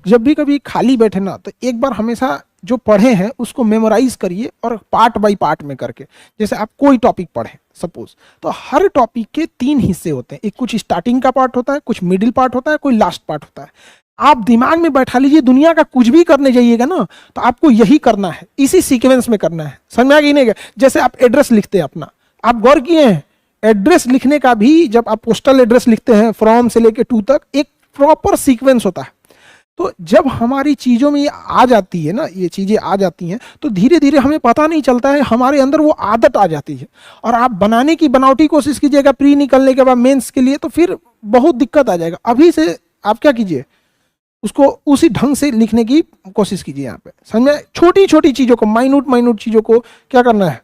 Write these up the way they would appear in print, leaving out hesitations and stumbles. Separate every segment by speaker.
Speaker 1: जब भी कभी खाली बैठे ना तो एक बार हमेशा जो पढ़े हैं उसको मेमोराइज करिए और पार्ट बाय पार्ट में करके। जैसे आप कोई टॉपिक पढ़े सपोज, तो हर टॉपिक के 3 हिस्से होते हैं। एक कुछ स्टार्टिंग का पार्ट होता है, कुछ मिडिल पार्ट होता है, कोई लास्ट पार्ट होता है। आप दिमाग में बैठा लीजिए, दुनिया का कुछ भी करने जाइएगा ना तो आपको यही करना है, इसी सीक्वेंस में करना है। समझ में आ गई नहीं? जैसे आप एड्रेस लिखते हैं अपना, आप गौर किए हैं एड्रेस लिखने का भी, जब आप पोस्टल एड्रेस लिखते हैं फ्रॉम से लेके टू तक एक प्रॉपर सीक्वेंस होता है। तो जब हमारी चीज़ों में ये आ जाती है ना, ये चीज़ें आ जाती हैं, तो धीरे धीरे हमें पता नहीं चलता है, हमारे अंदर वो आदत आ जाती है। और आप बनाने की बनावटी कोशिश कीजिएगा प्री निकलने के बाद मेंस के लिए, तो फिर बहुत दिक्कत आ जाएगा। अभी से आप क्या कीजिए, उसको उसी ढंग से लिखने की कोशिश कीजिए। यहाँ पे समझ में, छोटी छोटी चीज़ों को, माइन्यूट माइन्यूट चीज़ों को क्या करना है,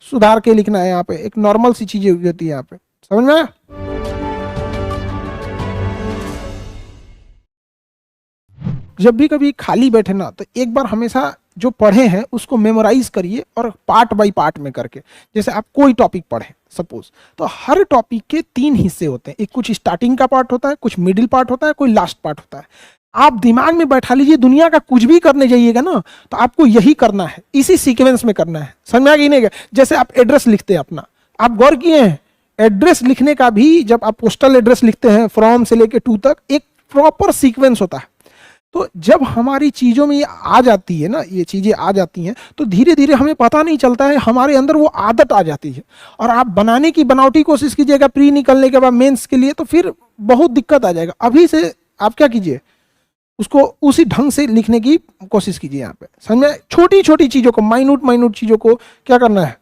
Speaker 1: सुधार के लिखना है। यहाँ पे एक नॉर्मल सी चीज़ें होती है यहाँ पे, समझ में आया? जब भी कभी खाली बैठे ना तो एक बार हमेशा जो पढ़े हैं उसको मेमोराइज करिए और पार्ट बाय पार्ट में करके। जैसे आप कोई टॉपिक पढ़े सपोज, तो हर टॉपिक के 3 हिस्से होते हैं। एक कुछ स्टार्टिंग का पार्ट होता है, कुछ मिडिल पार्ट होता है, कोई लास्ट पार्ट होता है। आप दिमाग में बैठा लीजिए, दुनिया का कुछ भी करने जाइएगा ना तो आपको यही करना है, इसी सीक्वेंस में करना है। समझ में आ गई नहीं? जैसे आप एड्रेस लिखते हैं अपना, आप गौर किए हैं एड्रेस लिखने का भी, जब आप पोस्टल एड्रेस लिखते हैं फ्रॉम से लेके टू तक एक प्रॉपर सीक्वेंस होता है। तो जब हमारी चीज़ों में ये आ जाती है ना, ये चीज़ें आ जाती हैं, तो धीरे धीरे हमें पता नहीं चलता है, हमारे अंदर वो आदत आ जाती है। और आप बनाने की बनावटी कोशिश कीजिएगा प्री निकलने के बाद मेंस के लिए, तो फिर बहुत दिक्कत आ जाएगा। अभी से आप क्या कीजिए, उसको उसी ढंग से लिखने की कोशिश कीजिए। यहाँ पे समझ में, छोटी छोटी चीज़ों को, माइन्यूट माइन्यूट चीज़ों को क्या करना है,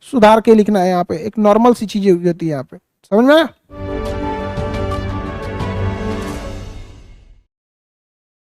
Speaker 1: सुधार के लिखना है। यहाँ पे एक नॉर्मल सी चीज़ें होती है यहाँ पे, समझ में आया?